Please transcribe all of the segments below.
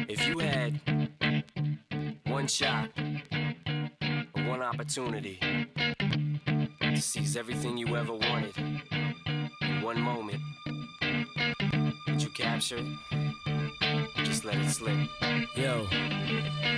If you had one shot or one opportunity to seize everything you ever wanted in one moment, would you capture it? Or just let it slip? Yo.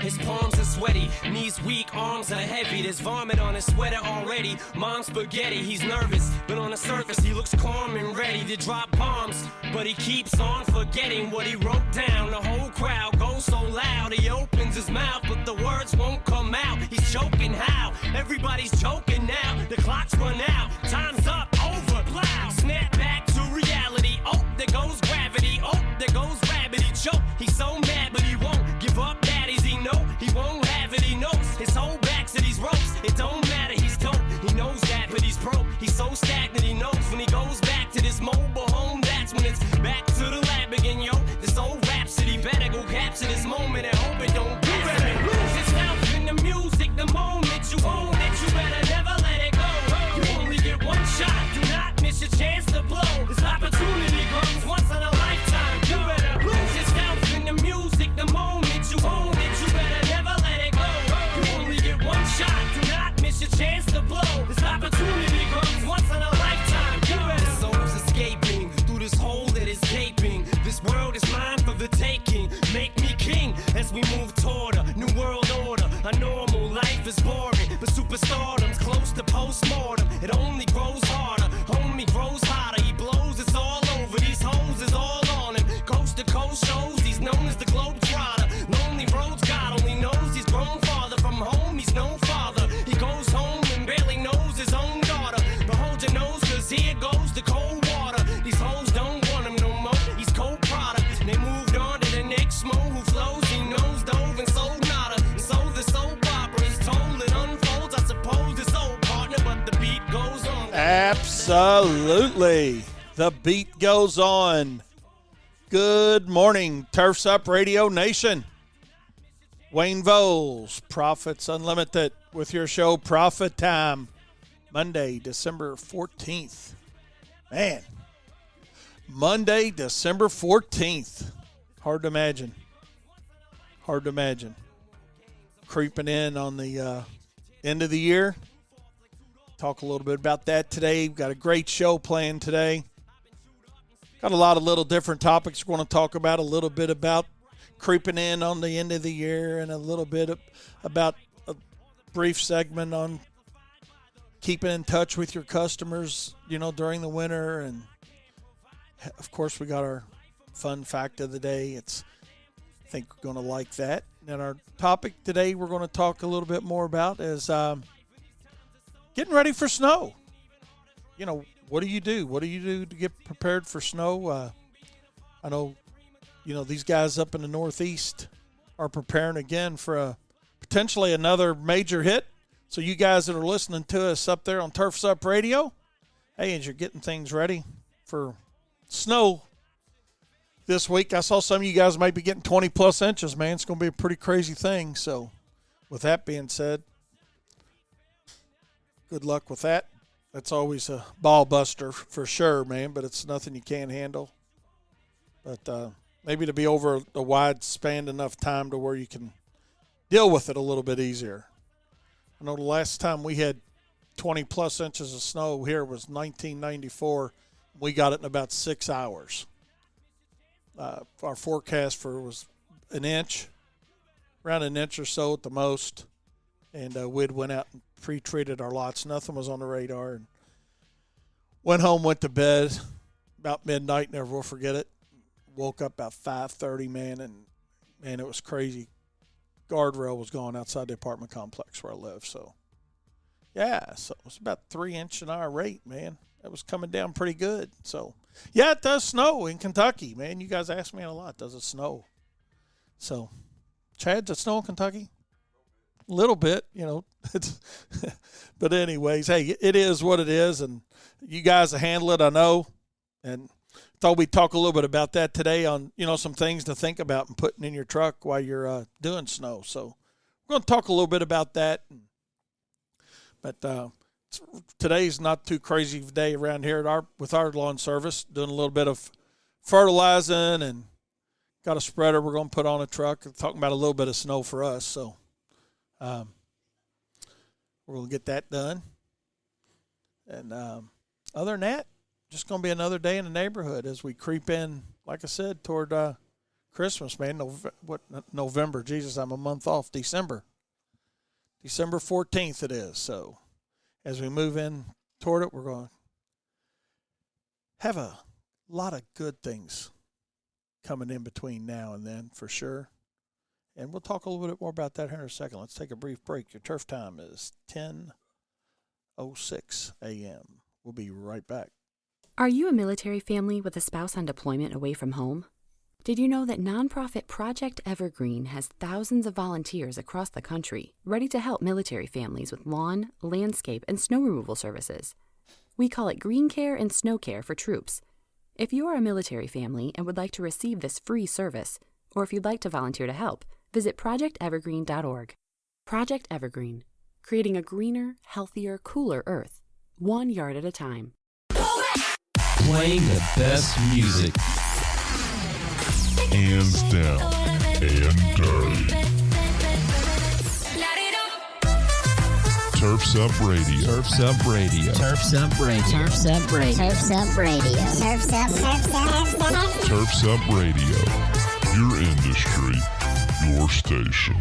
His palms are sweaty, knees weak, arms are heavy. There's vomit on his sweater already. Mom's spaghetti, he's nervous, but on the surface he looks calm and ready to drop bombs. But he keeps on forgetting what he wrote down. The whole crowd goes so loud, he opens his mouth, but the words won't come out. He's choking how? Everybody's choking now. The clock's run out, time's up, over, plow. Snap back to reality, oh, there goes gravity. Oh, there goes rabbit, he choke. He's so mad, but he won't give up. Daddies, he know he won't have it, he knows. His whole back's to these ropes, it don't matter, he's dope. He knows that, but he's broke. He's so stagnant, he knows when he goes back to this mobile home, that's when it's back to the lab again, yo. This old rhapsody better go capture this moment and hope it don't do better. Lose yourself in the music, the moment you own it, you better never let it go. You only get one shot, do not miss your chance to blow. This opportunity comes once in a lifetime. You better lose yourself in the music, the moment you own it, you better never let it go. You only get one shot, do not miss your chance to blow. This opportunity comes once in a lifetime. You better. The soul's escaping through this hole that is gaping. This world is mine for the taking. Make me king as we move toward a new world order. A normal life is boring, but superstardom's close to postmortem. It only grows harder, homie grows hotter. He blows, it's all over. These hoes is all on him. Coast to coast shows, he's known as the Globetrotter. Lonely roads, God only knows he's grown farther from home. He's no father. He goes home and barely knows his own daughter. But hold your nose, cause here goes the cold water. These hoes don't want him no more. He's cold product. They moved on to the next mo who flows. He knows dove and sold nada. And so the soap opera is told. It unfolds. I suppose it's old partner, but the beat goes on. Absolutely. The beat goes on. Good morning, Turfs Up Radio Nation. Wayne Voles, Profits Unlimited, with your show Profit Time. Monday, December 14th. Man, Monday, December 14th. Hard to imagine. Hard to imagine. Creeping in on the end of the year. Talk a little bit about that today. We've got a great show planned today. Got a lot of little different topics we're going to talk about. A little bit about creeping in on the end of the year and a little bit about a brief segment on keeping in touch with your customers, during the winter. And, of course, we got our fun fact of the day. I think we're going to like that. And our topic today we're going to talk a little bit more about is getting ready for snow. What do you do? What do you do to get prepared for snow? I know, these guys up in the Northeast are preparing again for potentially another major hit. So you guys that are listening to us up there on Turfs Up Radio, hey, as you're getting things ready for snow this week, I saw some of you guys might be getting 20-plus inches, man. It's going to be a pretty crazy thing. So with that being said, good luck with that. That's always a ball buster for sure, man, but it's nothing you can't handle. But maybe to be over a wide span enough time to where you can deal with it a little bit easier. I know the last time we had 20-plus inches of snow here was 1994. We got it in about 6 hours. Our forecast was an inch, around an inch or so at the most, and we'd went out and pre-treated our lots. Nothing was on the radar. And went home, went to bed about midnight, never will forget it. Woke up about 5:30, man, and it was crazy. Guardrail was gone outside the apartment complex where I live. So, yeah, so it was about 3-inch an hour rate, man. That was coming down pretty good. So, yeah, it does snow in Kentucky, man. You guys ask me a lot, does it snow? So, Chad, does it snow in Kentucky? A little bit, but anyways, hey, it is what it is, and you guys handle it, I know, and thought we'd talk a little bit about that today on, some things to think about and putting in your truck while you're doing snow. So we're going to talk a little bit about that, but today's not too crazy of a day around here with our lawn service, doing a little bit of fertilizing and got a spreader we're going to put on a truck. We're talking about a little bit of snow for us, so we're going to get that done. And other than that, just going to be another day in the neighborhood as we creep in, like I said, toward Christmas, man. November? Jesus, I'm a month off. December 14th it is. So as we move in toward it, we're going to have a lot of good things coming in between now and then, for sure. And we'll talk a little bit more about that here in a second. Let's take a brief break. Your turf time is 10:06 a.m. We'll be right back. Are you a military family with a spouse on deployment away from home? Did you know that nonprofit Project Evergreen has thousands of volunteers across the country ready to help military families with lawn, landscape, and snow removal services? We call it Green Care and Snow Care for troops. If you are a military family and would like to receive this free service, or if you'd like to volunteer to help, visit projectevergreen.org. Project Evergreen, creating a greener, healthier, cooler Earth, 1 yard at a time. Playing the best music. Hands down and dirty. Turfs Up Radio. Turfs Up Radio. Turfs Up Radio. Turfs Up Radio. Turfs Up Radio. Turfs Up. Turfs Up Radio. Your industry, your station.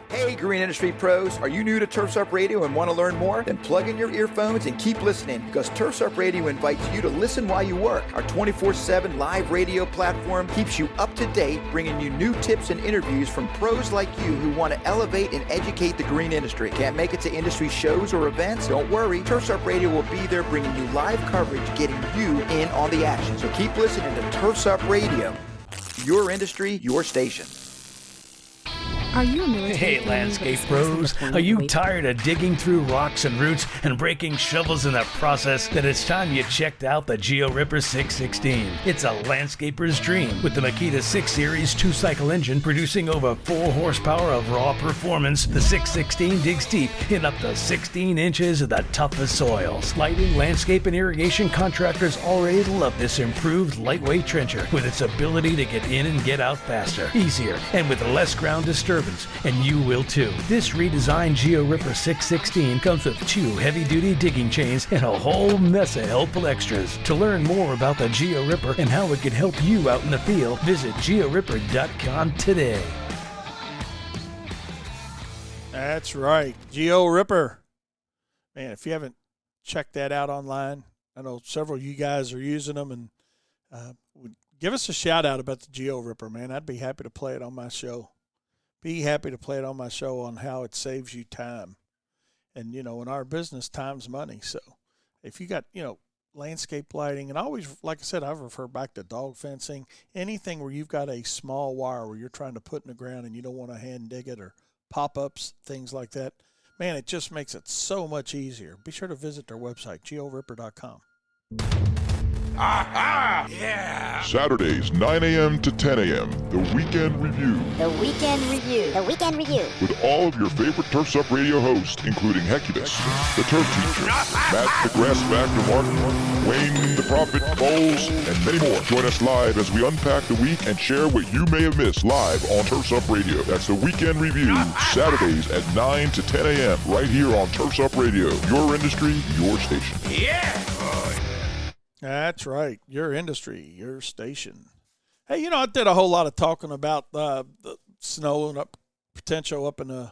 Hey, Green Industry pros, are you new to Turfs Up Radio and want to learn more? Then plug in your earphones and keep listening, because Turfs Up Radio invites you to listen while you work. Our 24/7 live radio platform keeps you up to date, bringing you new tips and interviews from pros like you who want to elevate and educate the green industry. Can't make it to industry shows or events? Don't worry, Turfs Up Radio will be there bringing you live coverage, getting you in on the action. So keep listening to Turfs Up Radio. Your industry, your station. Are you a military Hey, family landscape with a spouse on pros, deployment are you away from tired of digging through rocks and roots and breaking shovels in the process? Then it's time you checked out the Geo Ripper 616. It's a landscaper's dream with the Makita 6 Series 2-cycle engine producing over 4 horsepower of raw performance. The 616 digs deep in up to 16 inches of the toughest soils. Lighting, landscape, and irrigation contractors already love this improved lightweight trencher with its ability to get in and get out faster, easier, and with less ground disturbance. And you will too. This redesigned Geo Ripper 616 comes with 2 heavy-duty digging chains and a whole mess of helpful extras. To learn more about the Geo Ripper and how it can help you out in the field, visit georipper.com today. That's right. Geo Ripper. Man, if you haven't checked that out online, I know several of you guys are using them, and give us a shout out about the Geo Ripper, man. I'd be happy to play it on my show. Be happy to play it on my show on how it saves you time. And, in our business, time's money. So if you got, landscape lighting, and always, like I said, I refer back to dog fencing, anything where you've got a small wire where you're trying to put in the ground and you don't want to hand dig it, or pop-ups, things like that, man, it just makes it so much easier. Be sure to visit their website, georipper.com. Aha! Yeah! Saturdays, 9 a.m. to 10 a.m., The Weekend Review. The Weekend Review. The Weekend Review. With all of your favorite Turfs Up Radio hosts, including Hecubus, the Turf Teacher, Matt the Grass Factor Martin, Wayne the Prophet Bowles, and many more. Join us live as we unpack the week and share what you may have missed live on Turfs Up Radio. That's The Weekend Review, Saturdays at 9 to 10 a.m. right here on Turfs Up Radio. Your industry, your station. Yeah! That's right. Your industry, your station. Hey, I did a whole lot of talking about the snow and potential up in the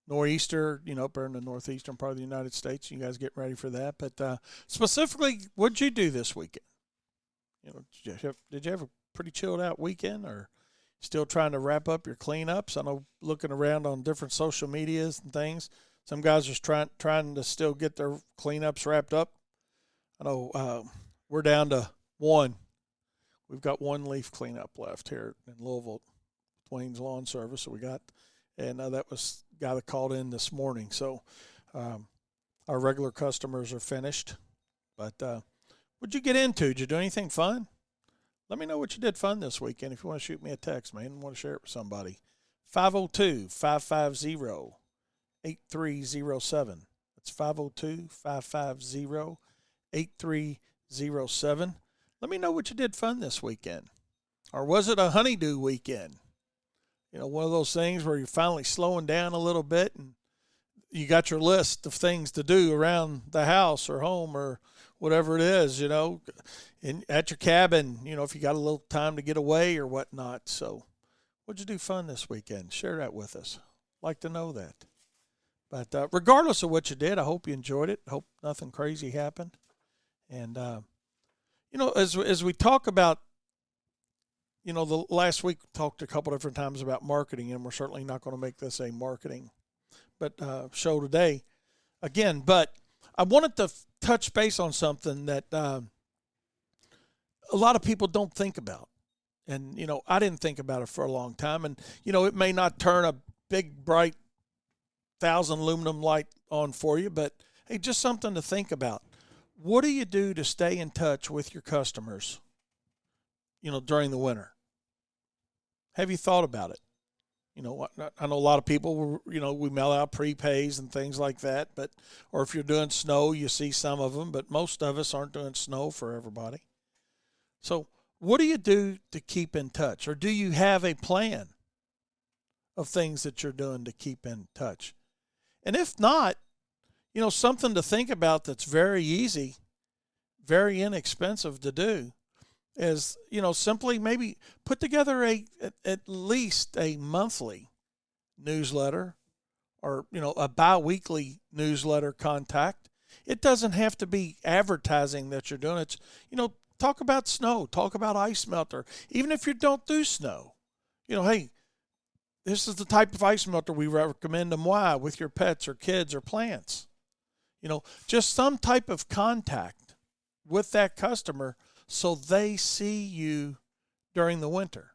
nor'easter, up there in the northeastern part of the United States. You guys get ready for that. But specifically, what'd you do this weekend? Did you have a pretty chilled out weekend, or still trying to wrap up your cleanups? I know, looking around on different social medias and things, some guys are trying to still get their cleanups wrapped up. I know we're down to one. We've got one leaf cleanup left here in Louisville, Wayne's Lawn Service. So we got, and that was the guy that called in this morning. So our regular customers are finished. But what'd you get into? Did you do anything fun? Let me know what you did fun this weekend. If you want to shoot me a text, man, and want to share it with somebody. 502-550-8307. That's 502-550-8307. Let me know what you did fun this weekend. Or was it a honeydew weekend? One of those things where you're finally slowing down a little bit and you got your list of things to do around the house or home or whatever it is, at your cabin, if you got a little time to get away or whatnot. So what'd you do fun this weekend? Share that with us. Like to know that. But regardless of what you did, I hope you enjoyed it. Hope nothing crazy happened. And, as we talk about, the last week we talked a couple different times about marketing, and we're certainly not going to make this a marketing show today again. But I wanted to touch base on something that a lot of people don't think about. And, I didn't think about it for a long time. And, it may not turn a big, bright 1,000 aluminum light on for you, but, hey, just something to think about. What do you do to stay in touch with your customers, during the winter? Have you thought about it? I know a lot of people, we mail out prepays and things like that, or if you're doing snow, you see some of them, but most of us aren't doing snow for everybody. So what do you do to keep in touch? Or do you have a plan of things that you're doing to keep in touch? And if not, something to think about that's very easy, very inexpensive to do is, simply maybe put together at least a monthly newsletter or, a bi-weekly newsletter contact. It doesn't have to be advertising that you're doing. It's, talk about snow, talk about ice melter. Even if you don't do snow, hey, this is the type of ice melter we recommend and why with your pets or kids or plants. Just some type of contact with that customer so they see you during the winter.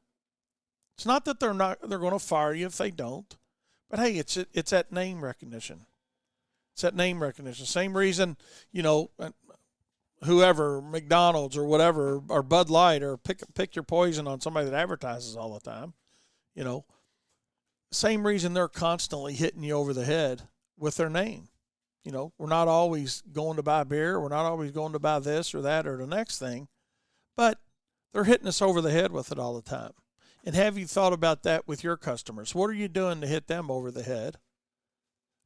It's not that they're going to fire you if they don't, but hey, it's that name recognition. It's that name recognition. Same reason, whoever, McDonald's or whatever, or Bud Light, or pick your poison on somebody that advertises all the time, same reason they're constantly hitting you over the head with their name. We're not always going to buy beer. We're not always going to buy this or that or the next thing, but they're hitting us over the head with it all the time. And have you thought about that with your customers? What are you doing to hit them over the head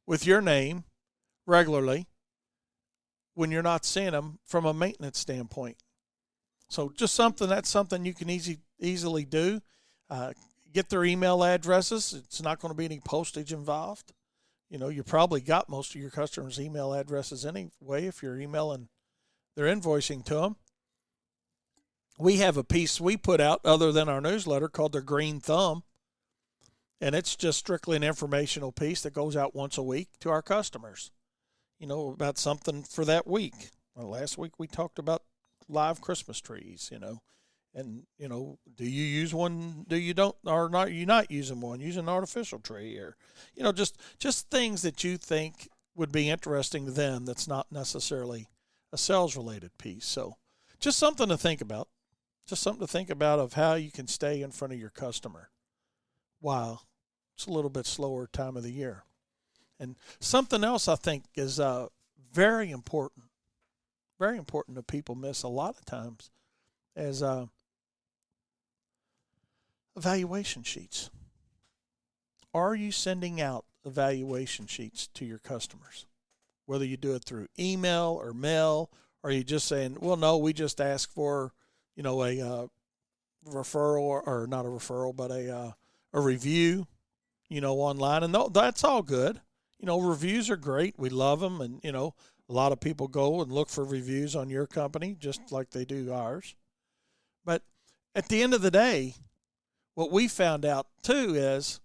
with your name regularly when you're not seeing them from a maintenance standpoint? So just that's something you can easily do. Get their email addresses. It's not going to be any postage involved. You probably got most of your customers' email addresses anyway if you're emailing their invoicing to them. We have a piece we put out other than our newsletter called the Green Thumb, and it's just strictly an informational piece that goes out once a week to our customers, about something for that week. Well, last week we talked about live Christmas trees, and, do you use one? Do you don't, or not? You're not using one, using an artificial tree, or, just things that you think would be interesting to them. That's not necessarily a sales related piece. So just something to think about, of how you can stay in front of your customer while it's a little bit slower time of the year. And something else I think is very important that people miss a lot of times is evaluation sheets. Are you sending out evaluation sheets to your customers? Whether you do it through email or mail, or you just saying, well, no, we just ask for, a referral, or not a referral, but a review, online. And that's all good. Reviews are great. We love them. And, a lot of people go and look for reviews on your company, just like they do ours. But at the end of the day, what we found out too is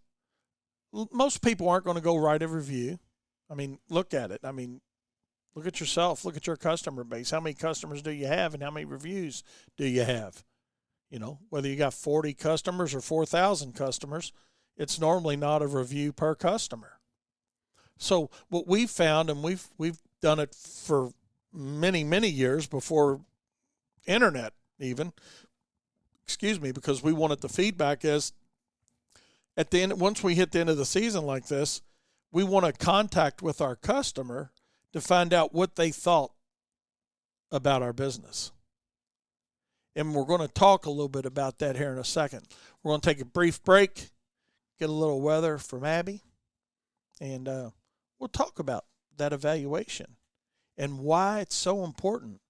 most people aren't going to go write a review. I mean, look at it. I mean, look at yourself. Look at your customer base. How many customers do you have, and how many reviews do you have? Whether you got 40 customers or 4,000 customers, it's normally not a review per customer. So what we found, and we've done it for many, many years before internet even, because we wanted the feedback is at the end, once we hit the end of the season like this, we want to contact with our customer to find out what they thought about our business. And we're going to talk a little bit about that here in a second. We're going to take a brief break, get a little weather from Abby, and we'll talk about that evaluation and why it's so important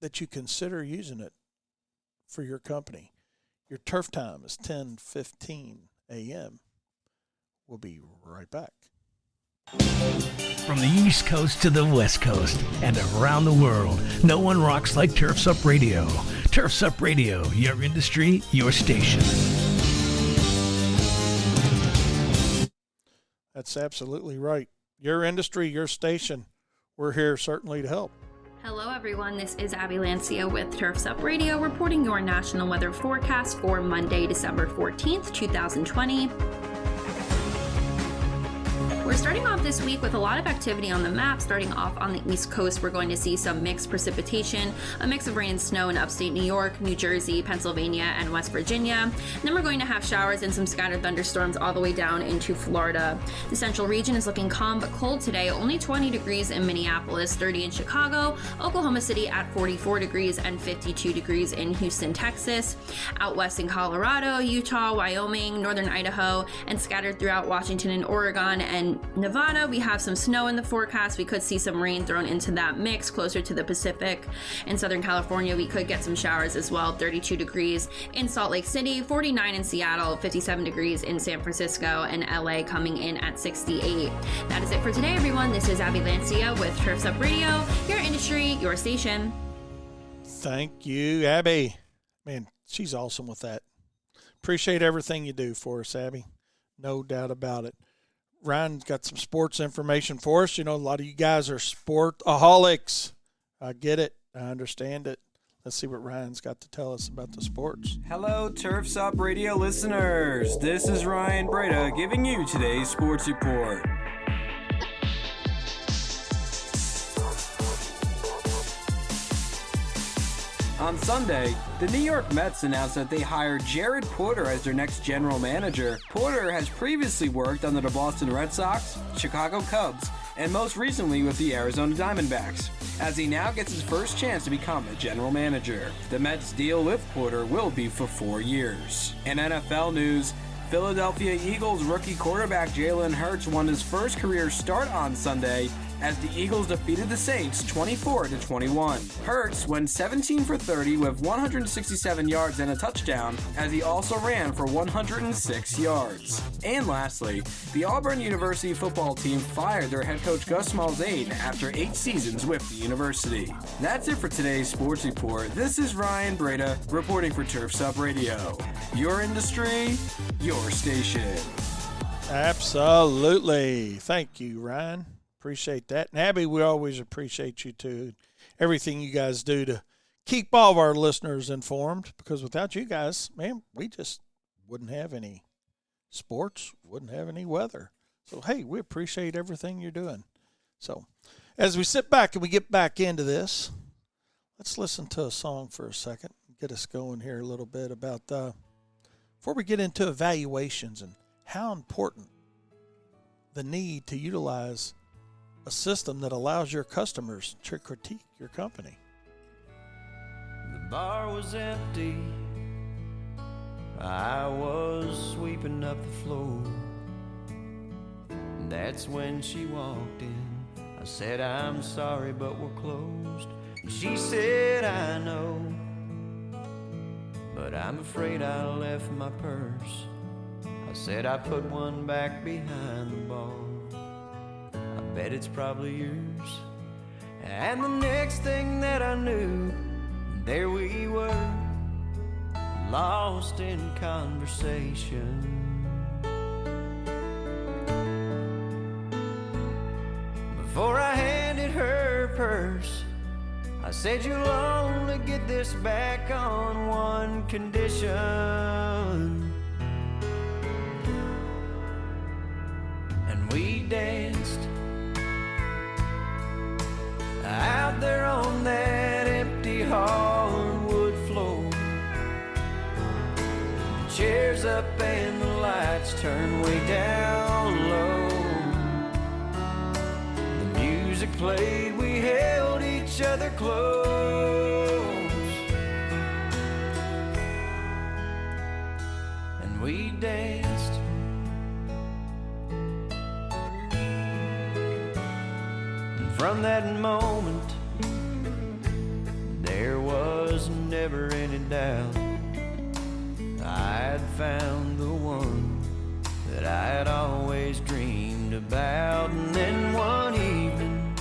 that you consider using it for your company. Your turf time is 10:15 a.m. We'll be right back. From the East Coast to the West Coast and around the world, no one rocks like Turf's Up Radio. Turf's Up Radio, your industry, your station. That's absolutely right. Your industry, your station. We're here certainly to help. Hello everyone, this is Abby Lancia with Turf's Up Radio reporting your national weather forecast for Monday, December 14th, 2020. We're starting off this week with a lot of activity on the map. Starting off on the East Coast, we're going to see some mixed precipitation, a mix of rain and snow in upstate New York, New Jersey, Pennsylvania, and West Virginia. And then we're going to have showers and some scattered thunderstorms all the way down into Florida. The central region is looking calm but cold today, only 20 degrees in Minneapolis, 30 in Chicago, Oklahoma City at 44 degrees, and 52 degrees in Houston, Texas. Out west in Colorado, Utah, Wyoming, northern Idaho, and scattered throughout Washington and Oregon and Nevada, we have some snow in the forecast. We could see some rain thrown into that mix closer to the Pacific. In Southern California, we could get some showers as well. 32 degrees in Salt Lake City, 49 in Seattle, 57 degrees in San Francisco, and LA coming in at 68. That is it for today, everyone. This is Abby Lancia with Turf's Up Radio, your industry, your station. Thank you, Abby. Man, she's awesome with that. Appreciate everything you do for us, Abby. No doubt about it. Ryan's got some sports information for us. You know, a lot of you guys are sportaholics. I get it. I understand it. Let's see what Ryan's got to tell us about the sports. Hello, Turf's Up Radio listeners. This is Ryan Breda giving you today's sports report. On Sunday, the New York Mets announced that they hired Jared Porter as their next general manager. Porter has previously worked under the Boston Red Sox, Chicago Cubs, and most recently with the Arizona Diamondbacks, as he now gets his first chance to become a general manager. The Mets' deal with Porter will be for 4 years. In NFL news, Philadelphia Eagles rookie quarterback Jalen Hurts won his first career start on Sunday as the Eagles defeated the Saints 24-21. Hurts went 17 for 30 with 167 yards and a touchdown, as he also ran for 106 yards. And lastly, the Auburn University football team fired their head coach Gus Malzahn after 8 seasons with the university. That's it for today's sports report. This is Ryan Breda reporting for Turf's Up Radio. Your industry, your station. Absolutely. Thank you, Ryan. Appreciate that. And Abby, we always appreciate you too. Everything you guys do to keep all of our listeners informed, because without you guys, man, we just wouldn't have any sports, wouldn't have any weather. So, hey, we appreciate everything you're doing. So, as we sit back and we get back into this, let's listen to a song for a second, get us going here a little bit about, before we get into evaluations and how important the need to utilize a system that allows your customers to critique your company. The bar was empty. I was sweeping up the floor. And that's when she walked in. I said, I'm sorry, but we're closed. And she said, I know, but I'm afraid I left my purse. I said, I put one back behind the bar. I bet it's probably yours. And the next thing that I knew, there we were, lost in conversation. Before I handed her purse, I said, you'll only get this back on one condition. And we danced out there on that empty hardwood floor. The chairs up and the lights turned way down low. The music played, we held each other close. danced. And from that moment, there was never any doubt I'd found the one that I had always dreamed about. And then one evening,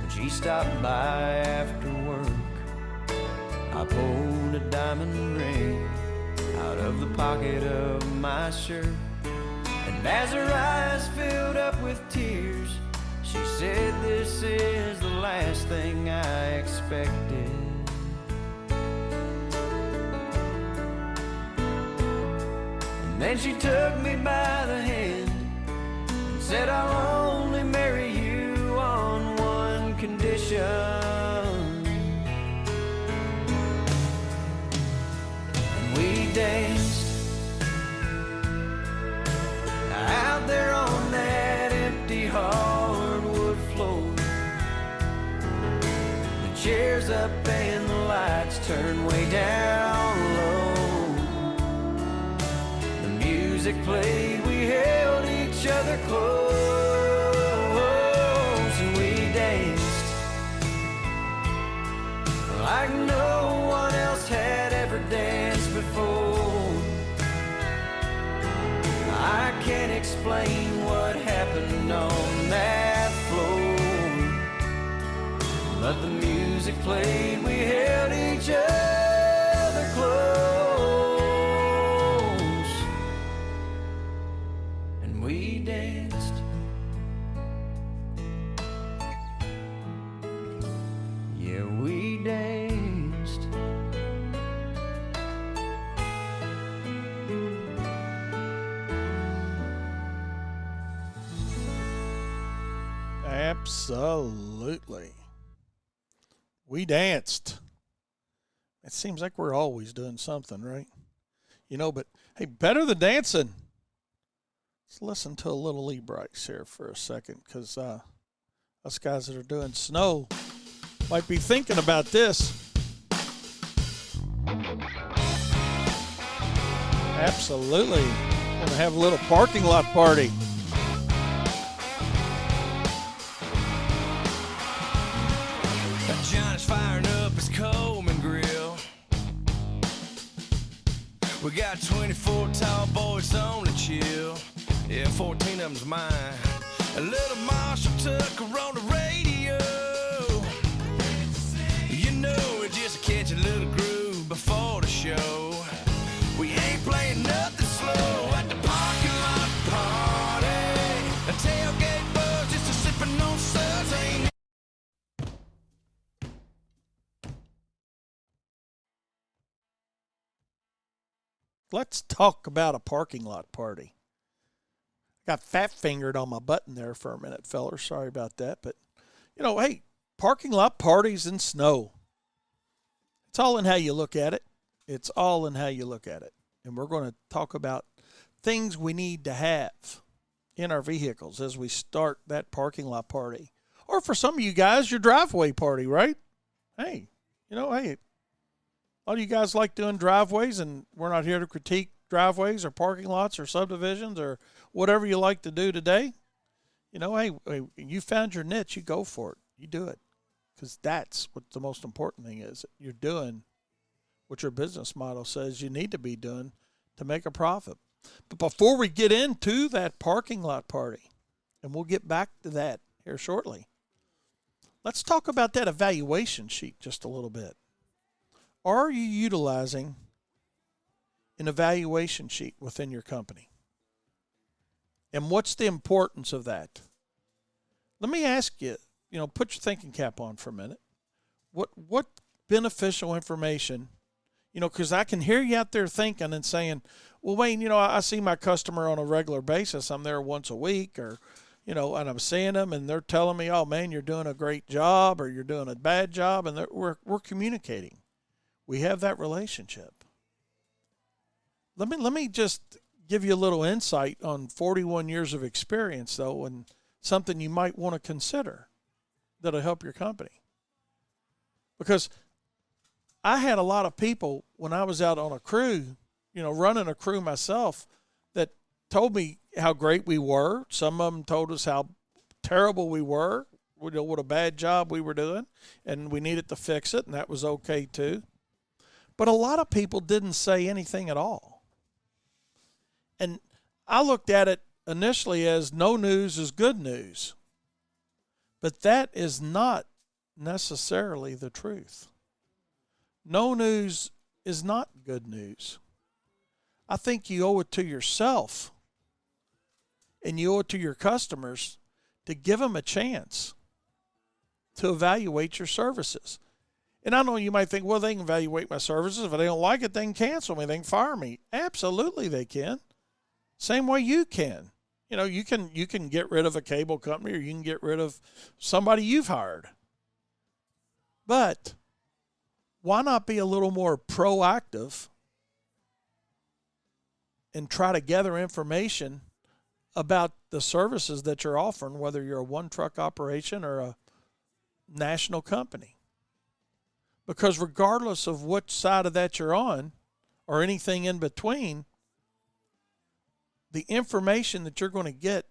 when she stopped by after work, I pulled a diamond ring out of the pocket of my shirt. And as her eyes filled up with tears, she said, "This is the last thing I expected." And then she took me by the hand and said, "I'll only marry you on one condition." And we danced out there on that empty hardwood floor. The chairs up and the lights turned way down low. The music played, we held each other close, and we danced like no one else had ever danced before. I can't explain what happened on that floor, but the music played, we held each other close, and we danced. Yeah, we danced. Absolutely. We danced. It seems like we're always doing something, right? You know, but hey, better than dancing. Let's listen to a little Lee Brice here for a second, because us guys that are doing snow might be thinking about this. Absolutely. Gonna have a little parking lot party. John's firing up his Coleman grill. We got 24 tall boys on the chill. Yeah, 14 of them's mine. A little Marshall Tucker on the radio. You know, it just catch a little groove before the show. We ain't playing nothing slow at the parking lot party. A tailgate buzz, just a sipping on suds. Ain't Let's talk about a parking lot party. Got fat-fingered on my button there for a minute, fellers. Sorry about that. But, you know, hey, parking lot parties in snow. It's all in how you look at it. It's all in how you look at it. And we're going to talk about things we need to have in our vehicles as we start that parking lot party. Or for some of you guys, your driveway party, right? Hey, you know, hey, a lot of you guys like doing driveways, and we're not here to critique driveways or parking lots or subdivisions or whatever you like to do today. You know, hey, you found your niche, you go for it. You do it, because that's what the most important thing is. You're doing what your business model says you need to be doing to make a profit. But before we get into that parking lot party, and we'll get back to that here shortly, let's talk about that evaluation sheet just a little bit. Are you utilizing an evaluation sheet within your company? And what's the importance of that? Let me ask you, you know, put your thinking cap on for a minute. What beneficial information, you know, because I can hear you out there thinking and saying, well, Wayne, you know, I see my customer on a regular basis. I'm there once a week, or, you know, and I'm seeing them and they're telling me, oh, man, you're doing a great job or you're doing a bad job, and we're communicating. We have that relationship. Let me just give you a little insight on 41 years of experience, though, and something you might want to consider that'll help your company. Because I had a lot of people when I was out on a crew running a crew myself that told me how great we were. Some of them told us how terrible we were, what a bad job we were doing, and we needed to fix it, and that was okay too. But a lot of people didn't say anything at all. And I looked at it initially as no news is good news. But that is not necessarily the truth. No news is not good news. I think you owe it to yourself and you owe it to your customers to give them a chance to evaluate your services. And I know you might think, well, they can evaluate my services. If they don't like it, they can cancel me. They can fire me. Absolutely they can. Same way you can. You can get rid of a cable company, or you can get rid of somebody you've hired. But why not be a little more proactive and try to gather information about the services that you're offering, whether you're a one-truck operation or a national company? Because regardless of which side of that you're on or anything in between, the information that you're going to get,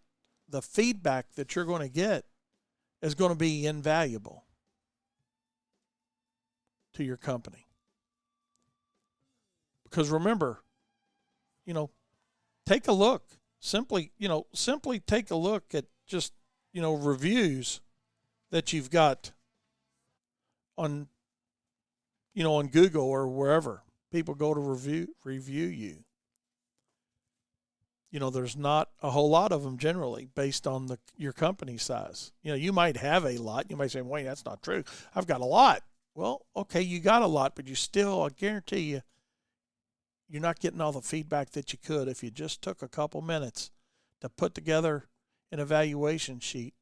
the feedback that you're going to get is going to be invaluable to your company. Because remember, take a look. Simply take a look at just, reviews that you've got on, on Google or wherever people go to review you. There's not a whole lot of them generally based on your company size. You might have a lot. You might say, Wayne, that's not true. I've got a lot. Well, okay, you got a lot, but you still, I guarantee you, you're not getting all the feedback that you could if you just took a couple minutes to put together an evaluation sheet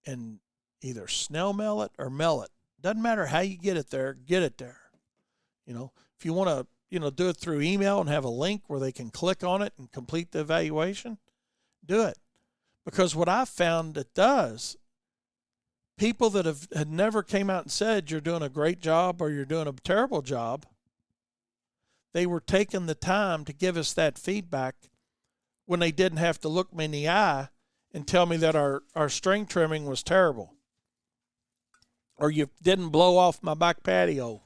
and either snail mail it or mail it. Doesn't matter how you get it there, get it there. If you want to, do it through email and have a link where they can click on it and complete the evaluation, do it. Because what I've found it does, people that had never came out and said you're doing a great job or you're doing a terrible job, they were taking the time to give us that feedback when they didn't have to look me in the eye and tell me that our string trimming was terrible, or you didn't blow off my back patio,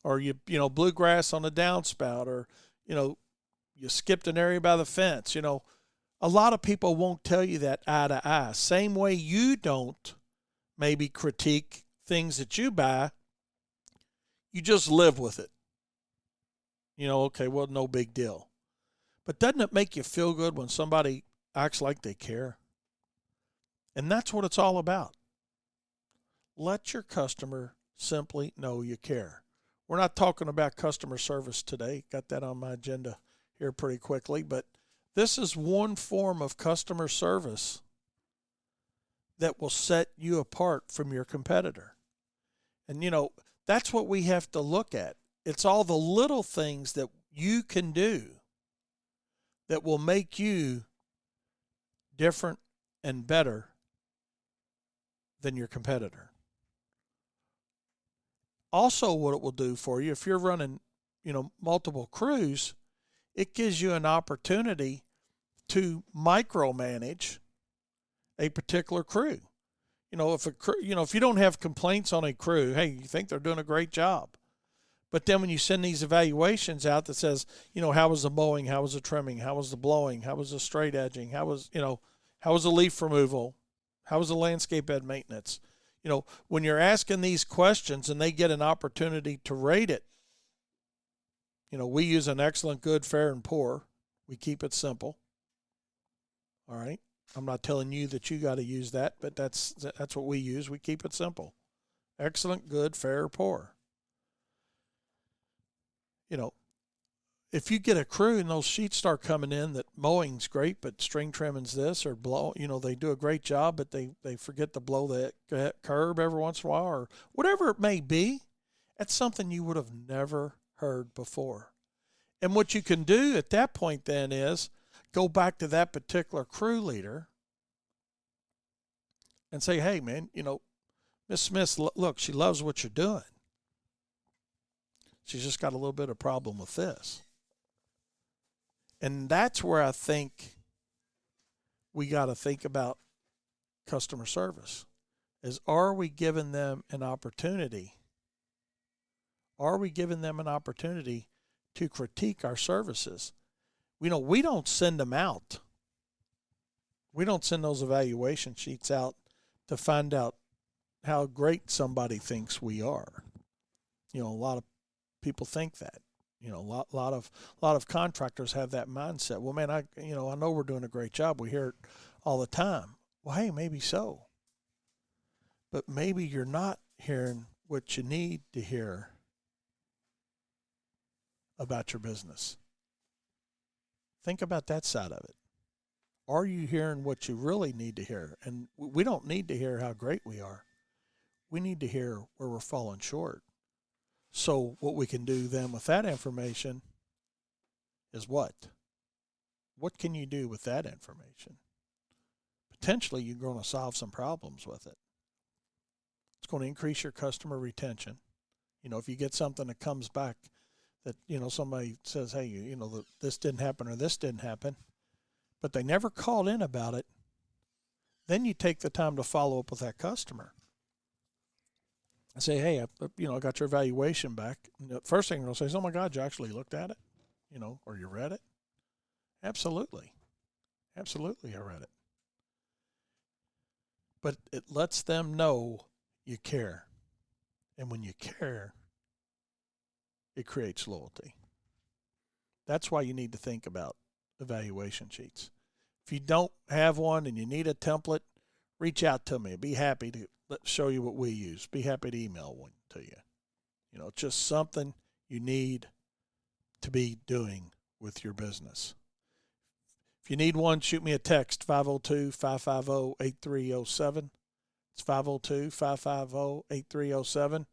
or you bluegrass on the downspout, or you skipped an area by the fence. A lot of people won't tell you that eye to eye. Same way you don't maybe critique things that you buy, you just live with it. Okay, well, no big deal. But doesn't it make you feel good when somebody acts like they care? And that's what it's all about. Let your customer simply know you care. We're not talking about customer service today. Got that on my agenda here pretty quickly. But this is one form of customer service that will set you apart from your competitor. And, that's what we have to look at. It's all the little things that you can do that will make you different and better than your competitor. Also, what it will do for you, if you're running, multiple crews, it gives you an opportunity to micromanage a particular crew. If you don't have complaints on a crew, hey, you think they're doing a great job. But then when you send these evaluations out that says, how was the mowing, how was the trimming, how was the blowing, how was the straight edging, how was the leaf removal, how was the landscape bed maintenance? When you're asking these questions and they get an opportunity to rate it, we use an excellent, good, fair, and poor. We keep it simple. All right. I'm not telling you that you got to use that, but that's what we use. We keep it simple. Excellent, good, fair, poor. If you get a crew and those sheets start coming in that mowing's great, but string trimming's this, or blow, they do a great job, but they forget to blow that curb every once in a while, or whatever it may be, that's something you would have never heard before. And what you can do at that point then is go back to that particular crew leader and say, hey, man, Miss Smith, look, she loves what you're doing. She's just got a little bit of problem with this. And that's where I think we got to think about customer service, is are we giving them an opportunity? Are we giving them an opportunity to critique our services? We don't send them out. We don't send those evaluation sheets out to find out how great somebody thinks we are. A lot of people think that. A lot of contractors have that mindset. Well, man, I know we're doing a great job. We hear it all the time. Well, hey, maybe so. But maybe you're not hearing what you need to hear about your business. Think about that side of it. Are you hearing what you really need to hear? And we don't need to hear how great we are. We need to hear where we're falling short. So what we can do then with that information is what? What can you do with that information? Potentially you're going to solve some problems with it. It's going to increase your customer retention. If you get something that comes back that, somebody says, hey, this didn't happen or this didn't happen, but they never called in about it, then you take the time to follow up with that customer. I say, hey, I got your evaluation back. And the first thing they'll say is, oh my God, you actually looked at it, or you read it? Absolutely. Absolutely, I read it. But it lets them know you care. And when you care, it creates loyalty. That's why you need to think about evaluation sheets. If you don't have one and you need a template, reach out to me. I'd be happy to show you what we use. Be happy to email one to you. It's just something you need to be doing with your business. If you need one, shoot me a text, 502-550-8307. It's 502-550-8307.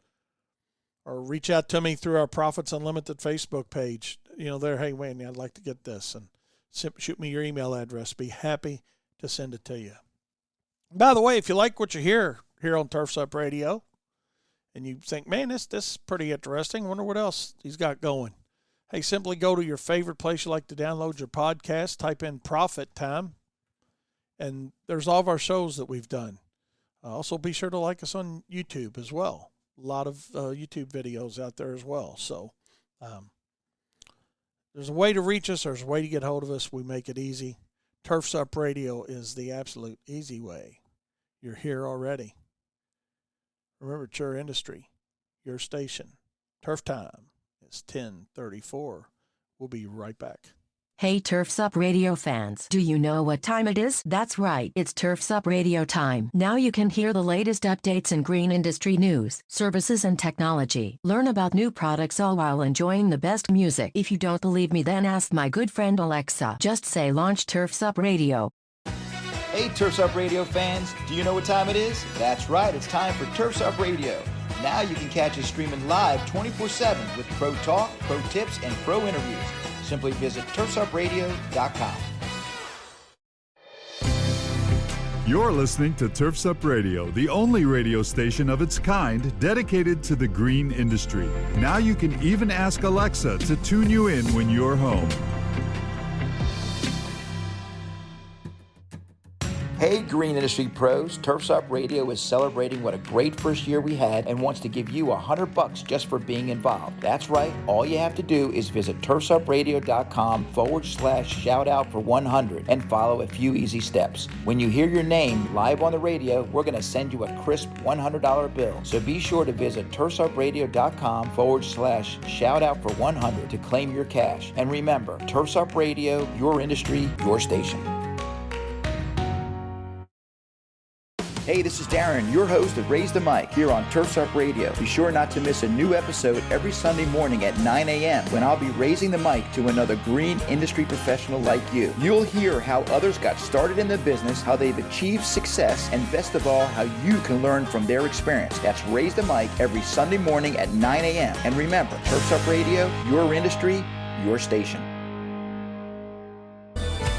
Or reach out to me through our Profits Unlimited Facebook page. Hey, Wayne, I'd like to get this. And shoot me your email address. Be happy to send it to you. By the way, if you like what you hear here on Turfs Up Radio, and you think, man, this is pretty interesting, wonder what else he's got going. Hey, simply go to your favorite place you like to download your podcast, type in Profit Time, and there's all of our shows that we've done. Also, be sure to like us on YouTube as well. A lot of YouTube videos out there as well. So there's a way to reach us. There's a way to get hold of us. We make it easy. Turfs Up Radio is the absolute easy way. You're here already. Remember, it's your industry, your station. Turf Time is 10:34. We'll be right back. Hey Turfs Up Radio fans, do you know what time it is? That's right, it's Turfs Up Radio time. Now you can hear the latest updates in green industry news, services and technology. Learn about new products all while enjoying the best music. If you don't believe me, then ask my good friend Alexa. Just say launch Turfs Up Radio. Hey Turfs Up Radio fans, do you know what time it is? That's right, it's time for Turfs Up Radio. Now you can catch us streaming live 24/7 with pro talk, pro tips, and pro interviews. Simply visit turfsupradio.com. You're listening to Turfs Up Radio, the only radio station of its kind dedicated to the green industry. Now you can even ask Alexa to tune you in when you're home. Hey Green Industry Pros, Turfs Up Radio is celebrating what a great first year we had and wants to give you $100 just for being involved. That's right, all you have to do is visit turfsupradio.com/shout out for 100 and follow a few easy steps. When you hear your name live on the radio, we're going to send you a crisp $100 bill. So be sure to visit turfsupradio.com/shout out for 100 to claim your cash. And remember, Turfs Up Radio, your industry, your station. Hey, this is Darren, your host of Raise the Mic here on Turfs Up Radio. Be sure not to miss a new episode every Sunday morning at 9 a.m. when I'll be raising the mic to another green industry professional like you. You'll hear how others got started in the business, how they've achieved success, and best of all, how you can learn from their experience. That's Raise the Mic every Sunday morning at 9 a.m. And remember, Turfs Up Radio, your industry, your station.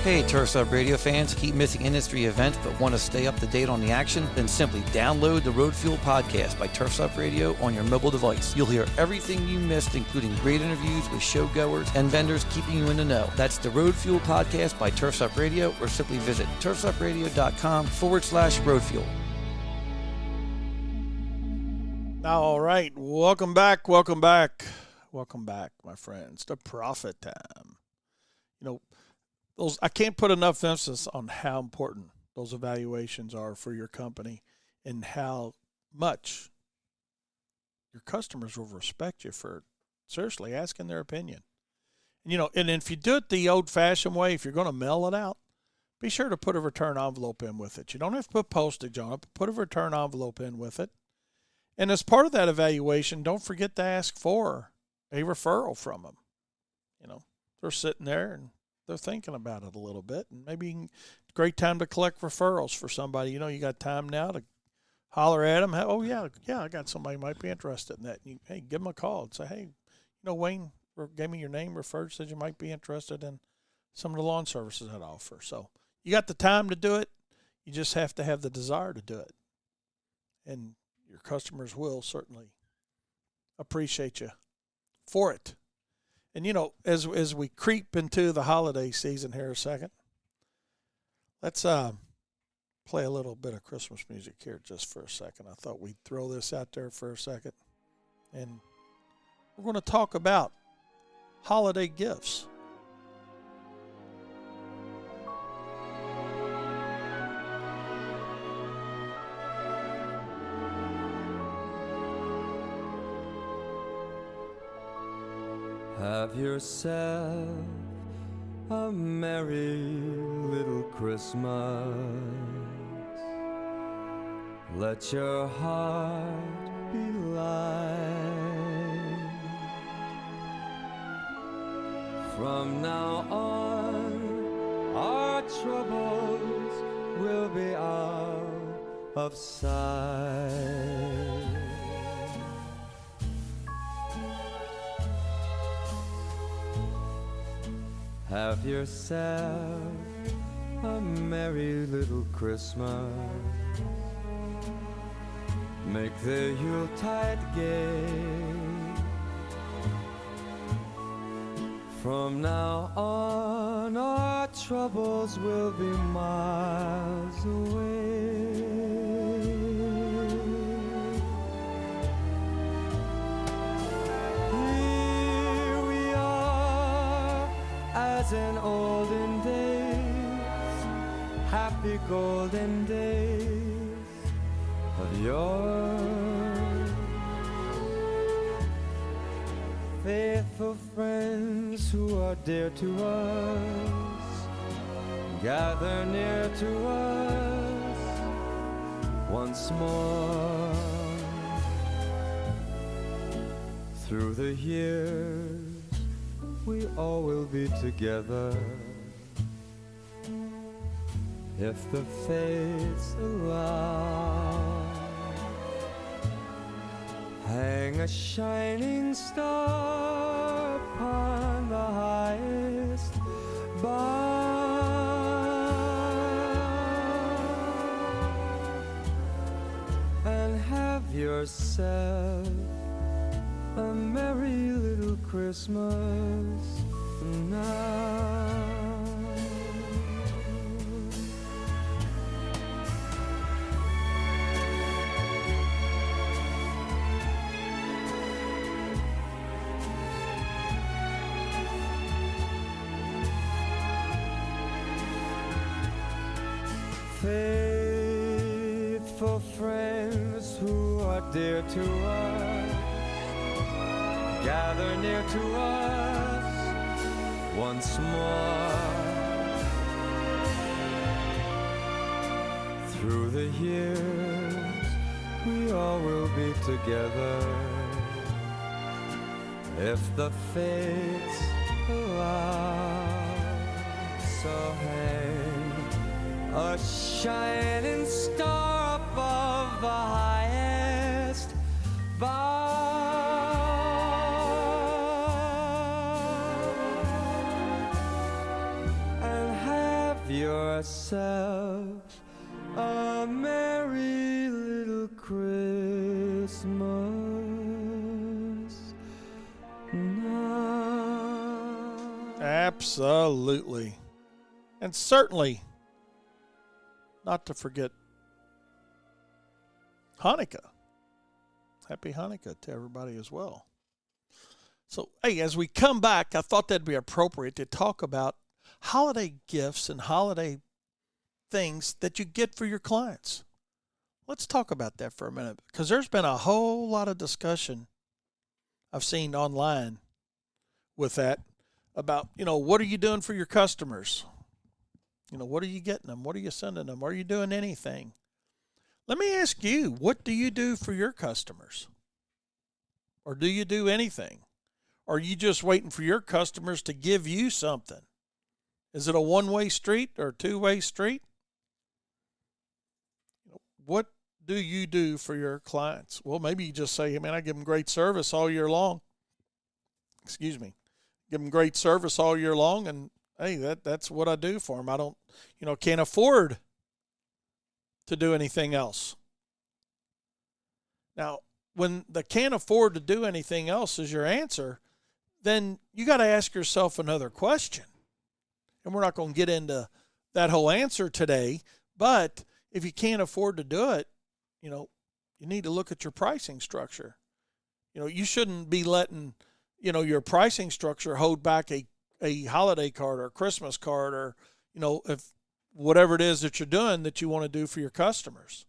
Hey, Turfs Up Radio fans, keep missing industry events but want to stay up to date on the action? Then simply download the Road Fuel podcast by Turfs Up Radio on your mobile device. You'll hear everything you missed, including great interviews with showgoers and vendors keeping you in the know. That's the Road Fuel podcast by Turfs Up Radio, or simply visit turfsupradio.com/Road Fuel. All right, welcome back, my friends, to Profit Time. You know, I can't put enough emphasis on how important those evaluations are for your company and how much your customers will respect you for seriously asking their opinion. And, you know, and if you do it the old-fashioned way, if you're going to mail it out, be sure to put a return envelope in with it. You don't have to put postage on it, but put a return envelope in with it. And as part of that evaluation, don't forget to ask for a referral from them. You know, they're sitting there and they're thinking about it a little bit, and maybe it's a great time to collect referrals for somebody. You know, you got time now to holler at them. Oh, yeah, I got somebody who might be interested in that. And hey, give them a call and say, hey, you know, Wayne gave me your name, referred, said you might be interested in some of the lawn services I'd offer. So you got the time to do it. You just have to have the desire to do it. And your customers will certainly appreciate you for it. And, you know, as we creep into the holiday season here a second, let's play a little bit of Christmas music here just for a second. I thought we'd throw this out there for a second. And we're going to talk about holiday gifts. Have yourself a merry little Christmas. Let your heart be light. From now on, our troubles will be out of sight. Have yourself a merry little Christmas. Make the Yuletide gay. From now on, our troubles will be miles away. Here we are, as in olden days, happy golden days of yore. Faithful friends who are dear to us, gather near to us once more. Through the years, we all will be together, if the fates allow. Hang a shining star upon the highest bough, and have yourself a merry little Christmas now. Faithful friends who are dear to us, gather near to us once more. Through the years, we all will be together, if the fates allow. So hang a shining star above the highest bough, and have ourselves a merry little Christmas now. Absolutely. And certainly not to forget Hanukkah. Happy Hanukkah to everybody as well. So, hey, as we come back, I thought that'd be appropriate to talk about holiday gifts and holiday things that you get for your clients. Let's talk about that for a minute, because there's been a whole lot of discussion I've seen online with that about, what are you doing for your customers? What are you getting them? What are you sending them? Are you doing anything? Let me ask you, what do you do for your customers? Or do you do anything? Or are you just waiting for your customers to give you something? Is it a one-way street or a two-way street? What do you do for your clients? Well, maybe you just say, hey, man, I give them great service all year long. Excuse me. Give them great service all year long, and hey, that's what I do for them. I don't, can't afford to do anything else. Now, when the can't afford to do anything else is your answer, then you got to ask yourself another question. And we're not going to get into that whole answer today, but if you can't afford to do it, you need to look at your pricing structure. You shouldn't be letting, your pricing structure hold back a holiday card or a Christmas card or, if whatever it is that you're doing that you want to do for your customers.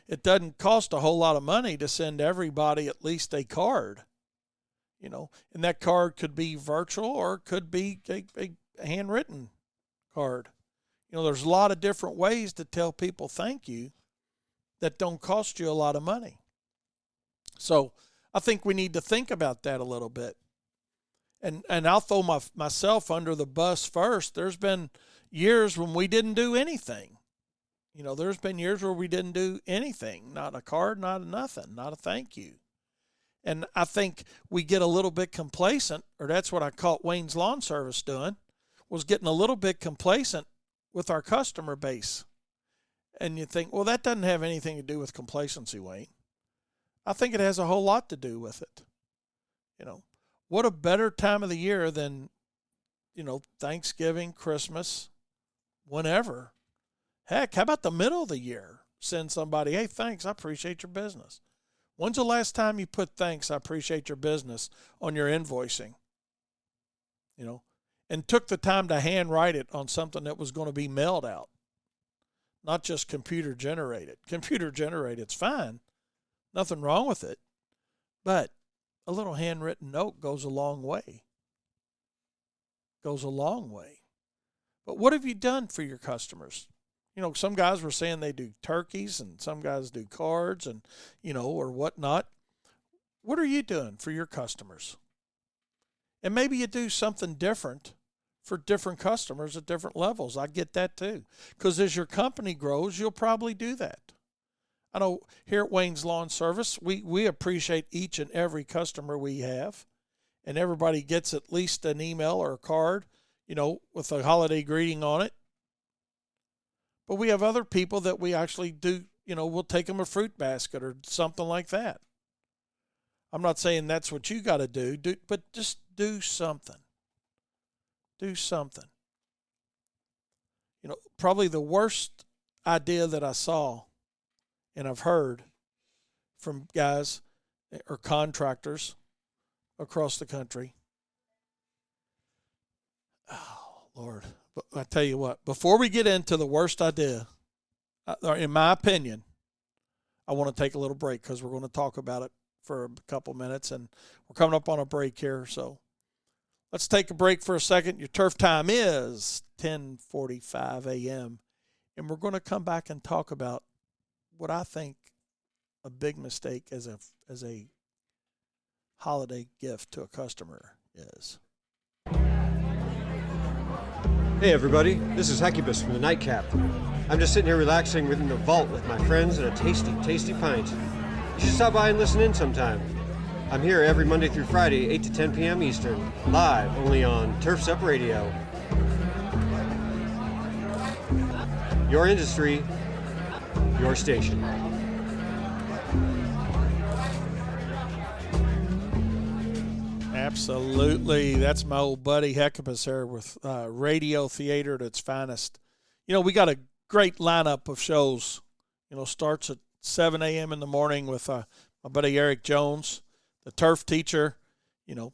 It doesn't cost a whole lot of money to send everybody at least a card, and that card could be virtual or it could be a handwritten card. There's a lot of different ways to tell people thank you that don't cost you a lot of money. So I think we need to think about that a little bit. And I'll throw myself under the bus first. There's been years when we didn't do anything. There's been years where we didn't do anything. Not a card, not a nothing, not a thank you. And I think we get a little bit complacent, or that's what I caught Wayne's Lawn Service doing, was getting a little bit complacent with our customer base. And you think, well, that doesn't have anything to do with complacency, Wayne. I think it has a whole lot to do with it. What a better time of the year than, Thanksgiving, Christmas, whenever. Heck, how about the middle of the year? Send somebody, hey, thanks, I appreciate your business. When's the last time you put thanks, I appreciate your business on your invoicing? And took the time to handwrite it on something that was going to be mailed out. Not just computer generated. Computer generated's fine. Nothing wrong with it. But a little handwritten note goes a long way. Goes a long way. But what have you done for your customers? Some guys were saying they do turkeys and some guys do cards and, or whatnot. What are you doing for your customers? And maybe you do something different for different customers at different levels. I get that too. Because as your company grows, you'll probably do that. I know here at Wayne's Lawn Service, we appreciate each and every customer we have. And everybody gets at least an email or a card, with a holiday greeting on it. But we have other people that we actually do, we'll take them a fruit basket or something like that. I'm not saying that's what you got to do, but just do something. Do something. Probably the worst idea that I saw and I've heard from guys or contractors across the country. Oh, Lord. But I tell you what, before we get into the worst idea, in my opinion, I want to take a little break because we're going to talk about it for a couple minutes, and we're coming up on a break here. So let's take a break for a second. Your turf time is 10:45 a.m., and we're going to come back and talk about what I think a big mistake as a holiday gift to a customer is. Hey everybody, this is Hecubus from the Nightcap. I'm just sitting here relaxing within the vault with my friends and a tasty, tasty pint. You should stop by and listen in sometime. I'm here every Monday through Friday, 8 to 10 p.m. Eastern, live only on Turf's Up Radio. Your industry, your station. Absolutely. That's my old buddy Hecubus here with radio theater at its finest. You know, we got a great lineup of shows. You know, starts at 7 a.m. in the morning with my buddy Eric Jones, the turf teacher, you know,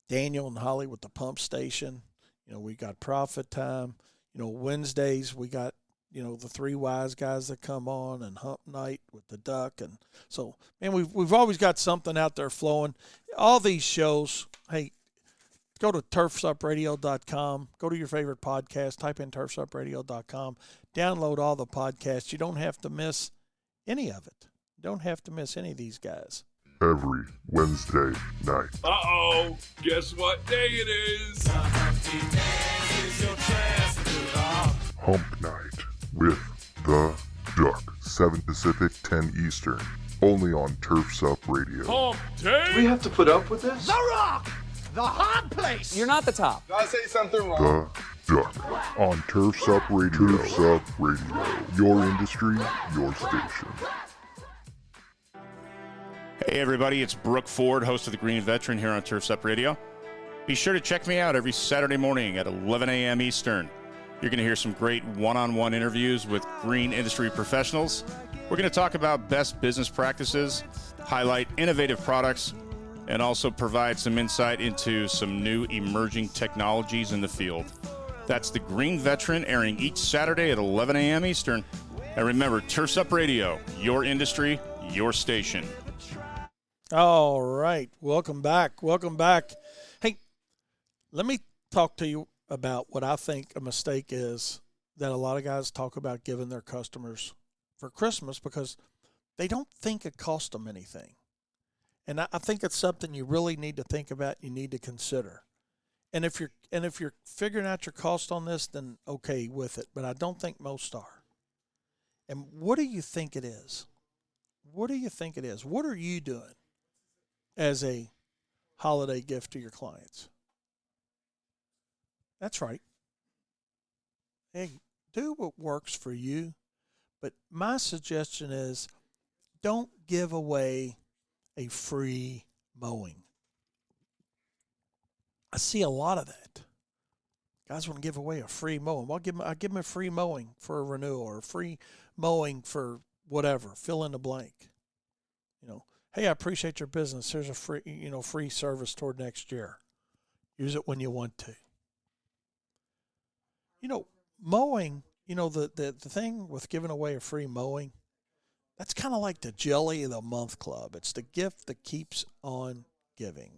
Daniel and Holly with the pump station. You know, we got Prophet Time. You know, Wednesdays we got, you know, the three wise guys that come on, and Hump Night with the Duck. And so, man, we've always got something out there flowing. All these shows, hey, go to turfsupradio.com. Go to your favorite podcast. Type in turfsupradio.com. Download all the podcasts. You don't have to miss any of it. You don't have to miss any of these guys. Every Wednesday night. Uh-oh, guess what day it is? Hump Night with the Duck. 7 Pacific, 10 Eastern. Only on Turfs Up Radio. Hump day? We have to put up with this? The Rock! The hot place! You're not the top. Did I say something wrong? The Duck. On Turfs Up Radio. Turfs Up Radio. Your industry, your station. Hey everybody, it's Brooke Ford, host of The Green Veteran here on Turfs Up Radio. Be sure to check me out every Saturday morning at 11 a.m. Eastern. You're going to hear some great one-on-one interviews with green industry professionals. We're going to talk about best business practices, highlight innovative products, and also provide some insight into some new emerging technologies in the field. That's The Green Veteran, airing each Saturday at 11 a.m. Eastern. And remember, Turfs Up Radio, your industry, your station. All right. Welcome back. Welcome back. Hey, let me talk to you about what I think a mistake is that a lot of guys talk about giving their customers for Christmas because they don't think it costs them anything. And I think it's something you really need to think about, you need to consider. And if you're figuring out your cost on this, then okay with it. But I don't think most are. And what do you think it is? What do you think it is? What are you doing as a holiday gift to your clients? That's right. Hey, do what works for you. But my suggestion is don't give away a free mowing. I see a lot of that. Guys want to give away a free mowing. Well, I'll give them a free mowing for a renewal or a free mowing for whatever. Fill in the blank. You know, hey, I appreciate your business. Here's a free service toward next year. Use it when you want to. You know, mowing, you know, the thing with giving away a free mowing, that's kind of like the Jelly of the Month Club. It's the gift that keeps on giving.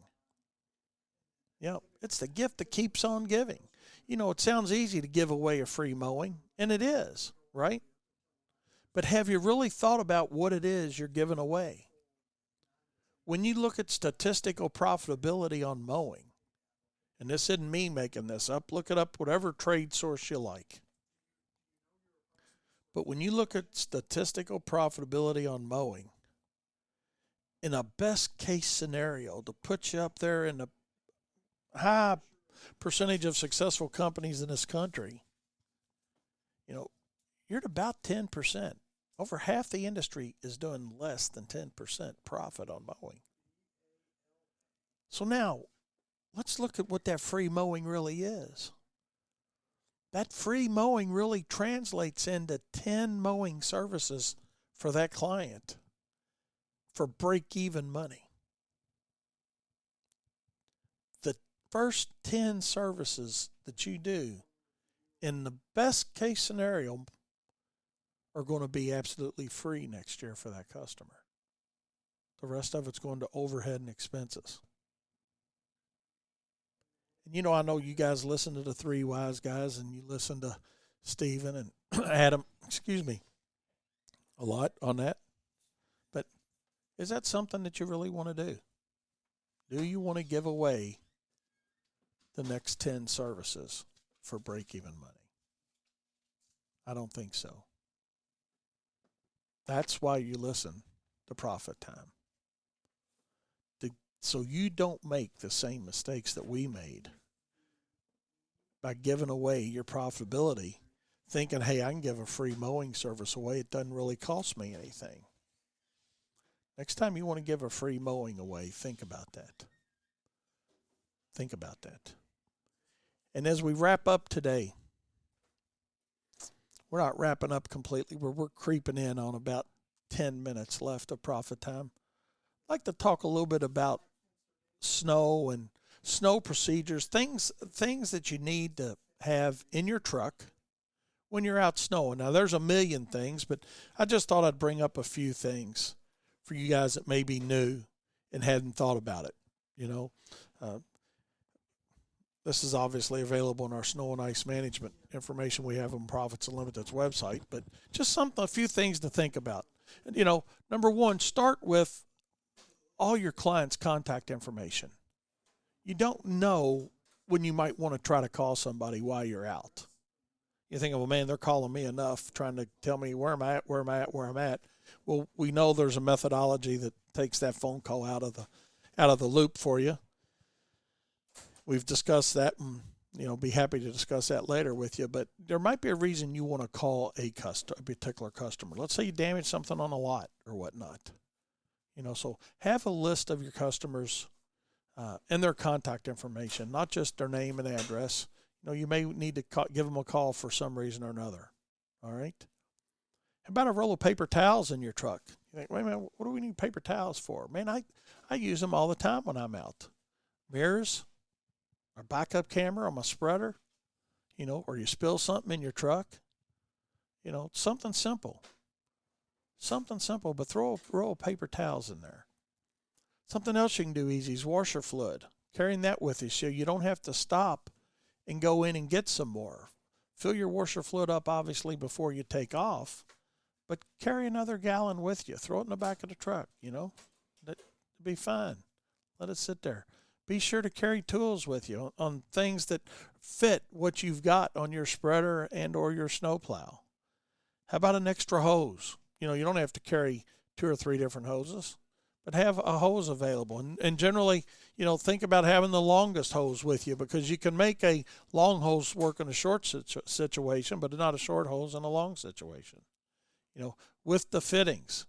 Yeah, it's the gift that keeps on giving. You know, it sounds easy to give away a free mowing, and it is, right? But have you really thought about what it is you're giving away? When you look at statistical profitability on mowing, and this isn't me making this up, look it up, whatever trade source you like. But when you look at statistical profitability on mowing, in a best case scenario, to put you up there in the high percentage of successful companies in this country, you know, you're at about 10%. Over half the industry is doing less than 10% profit on mowing. So now, let's look at what that free mowing really is. That free mowing really translates into 10 mowing services for that client for break-even money. The first 10 services that you do in the best case scenario are going to be absolutely free next year for that customer. The rest of it's going to overhead and expenses. And, you know, I know you guys listen to the Three Wise Guys and you listen to Stephen and Adam, a lot on that. But is that something that you really want to do? Do you want to give away the next 10 services for break-even money? I don't think so. That's why you listen to Profit Time. So you don't make the same mistakes that we made by giving away your profitability, thinking, hey, I can give a free mowing service away. It doesn't really cost me anything. Next time you want to give a free mowing away, think about that. Think about that. And as we wrap up today, we're not wrapping up completely. We're creeping in on about 10 minutes left of Prophet Time. I'd like to talk a little bit about snow and snow procedures, things that you need to have in your truck when you're out snowing. Now, there's a million things, but I just thought I'd bring up a few things for you guys that may be new and hadn't thought about it. This is obviously available in our snow and ice management information we have on Profits Unlimited's website, but just a few things to think about. Number one, start with all your clients' contact information. You don't know when you might want to try to call somebody while you're out. You think, well, man, they're calling me enough, trying to tell me where I'm at. Well, we know there's a methodology that takes that phone call out of the loop for you. We've discussed that, and be happy to discuss that later with you. But there might be a reason you want to call a particular customer. Let's say you damage something on a lot or whatnot. So have a list of your customers and their contact information, not just their name and address. You may need to give them a call for some reason or another. All right. How about a roll of paper towels in your truck? You think, wait a minute, what do we need paper towels for? Man, I use them all the time when I'm out. Mirrors. Or backup camera on my spreader, or you spill something in your truck, something simple. Something simple, but throw a roll of paper towels in there. Something else you can do easy is washer fluid. Carrying that with you so you don't have to stop and go in and get some more. Fill your washer fluid up, obviously, before you take off, but carry another gallon with you. Throw it in the back of the truck, That'd be fine. Let it sit there. Be sure to carry tools with you on things that fit what you've got on your spreader and or your snowplow. How about an extra hose? You don't have to carry 2 or 3 different hoses, but have a hose available. And generally, think about having the longest hose with you, because you can make a long hose work in a short situation, but not a short hose in a long situation. With the fittings,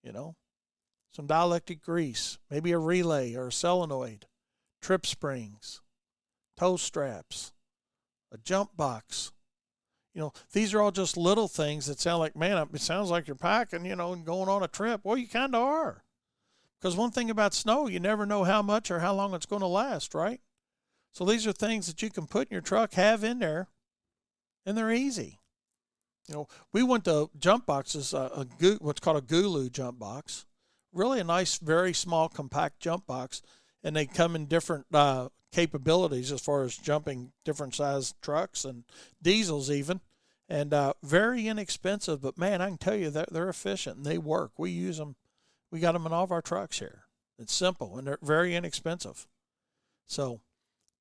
some dielectric grease, maybe a relay or a solenoid, trip springs, toe straps, a jump box. These are all just little things that sound like, man, it sounds like you're packing, and going on a trip. Well, you kind of are. Because one thing about snow, you never know how much or how long it's going to last, right? So these are things that you can put in your truck, have in there, and they're easy. We went to jump boxes, what's called a Gulu jump box. Really a nice, very small, compact jump box. And they come in different capabilities as far as jumping different size trucks and diesels even. And very inexpensive. But, man, I can tell you that they're efficient and they work. We use them. We got them in all of our trucks here. It's simple and they're very inexpensive. So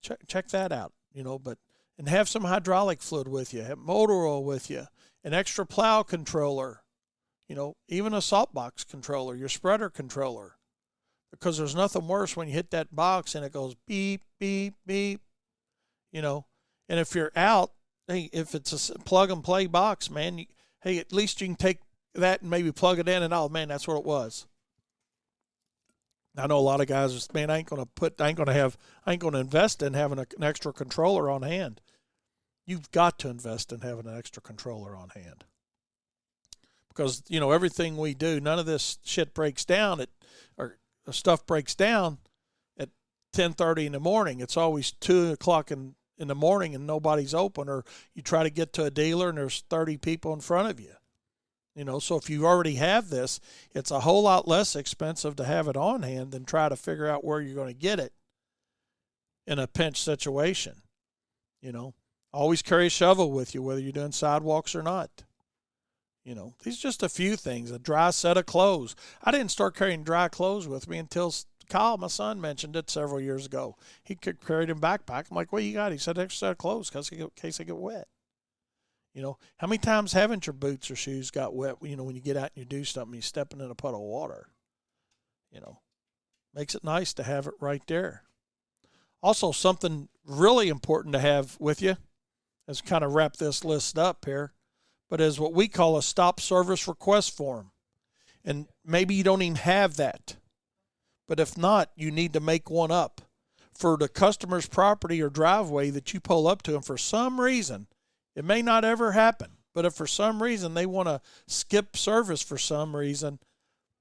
check that out, and have some hydraulic fluid with you. Have motor oil with you. An extra plow controller. Even a salt box controller, your spreader controller. Because there's nothing worse when you hit that box and it goes beep, beep, beep, And if you're out, hey, if it's a plug-and-play box, man, at least you can take that and maybe plug it in and, oh, man, that's what it was. I know a lot of guys, man, I ain't going to invest in having an extra controller on hand. You've got to invest in having an extra controller on hand. Because, everything we do, none of this shit breaks down stuff breaks down at 10:30 in the morning. It's always 2 o'clock in the morning and nobody's open, or you try to get to a dealer and there's 30 people in front of you. So if you already have this, it's a whole lot less expensive to have it on hand than try to figure out where you're going to get it in a pinch situation. Always carry a shovel with you, whether you're doing sidewalks or not. These are just a few things. A dry set of clothes. I didn't start carrying dry clothes with me until Kyle, my son, mentioned it several years ago. He carried in backpack. I'm like, what you got? He said, extra set of clothes in case they get wet. How many times haven't your boots or shoes got wet, when you get out and you do something, you're stepping in a puddle of water? Makes it nice to have it right there. Also, something really important to have with you, as kind of wrap this list up here, but as what we call a stop service request form. And maybe you don't even have that. But if not, you need to make one up for the customer's property or driveway that you pull up to, and for some reason, it may not ever happen, but if for some reason they want to skip service for some reason,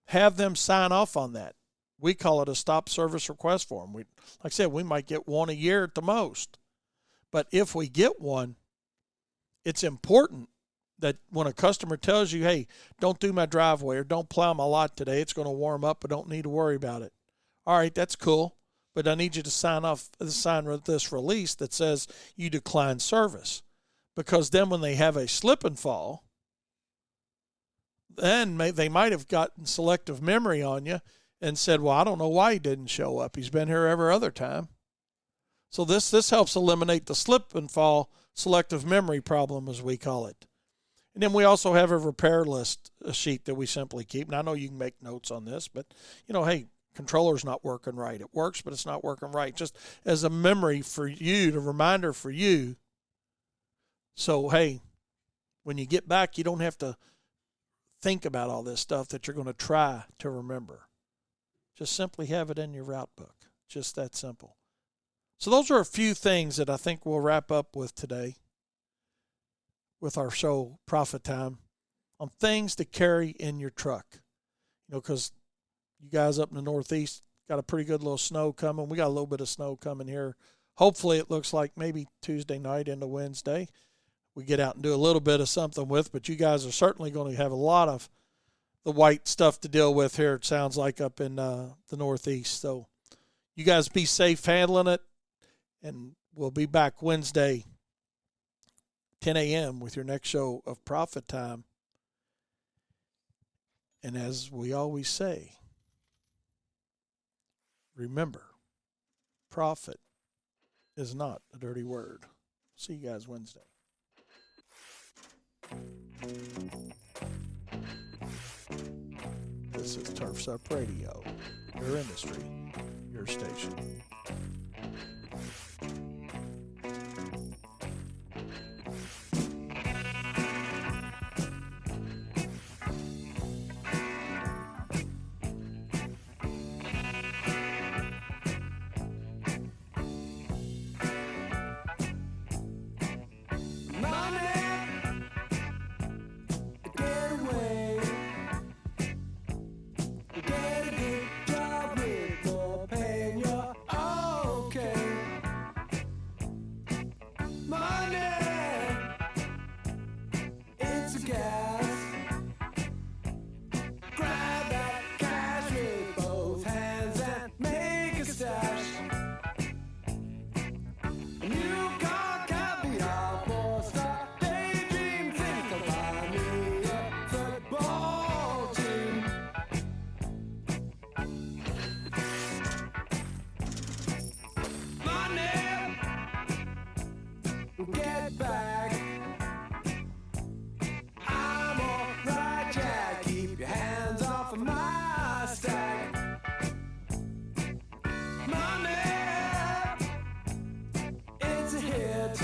have them sign off on that. We call it a stop service request form. Like I said, we might get one a year at the most. But if we get one, it's important that when a customer tells you, hey, don't do my driveway or don't plow my lot today, it's going to warm up, but don't need to worry about it. All right, that's cool, but I need you to sign this release that says you decline service. Because then when they have a slip and fall, then they might have gotten selective memory on you and said, well, I don't know why he didn't show up. He's been here every other time. So this helps eliminate the slip and fall selective memory problem, as we call it. And then we also have a repair list, a sheet that we simply keep. And I know you can make notes on this, but, hey, controller's not working right. It works, but it's not working right. Just as a memory for you, a reminder for you. So, hey, when you get back, you don't have to think about all this stuff that you're going to try to remember. Just simply have it in your route book. Just that simple. So those are a few things that I think we'll wrap up with today with our show, Profit Time, on things to carry in your truck. Because you guys up in the Northeast got a pretty good little snow coming. We got a little bit of snow coming here. Hopefully it looks like maybe Tuesday night into Wednesday we get out and do a little bit of something with, but you guys are certainly going to have a lot of the white stuff to deal with here, it sounds like, up in the Northeast. So you guys be safe handling it, and we'll be back Wednesday, 10 a.m. with your next show of Profit Time. And as we always say, remember, profit is not a dirty word. See you guys Wednesday. This is Turfs Up Radio, your industry, your station. Money, it's a hit.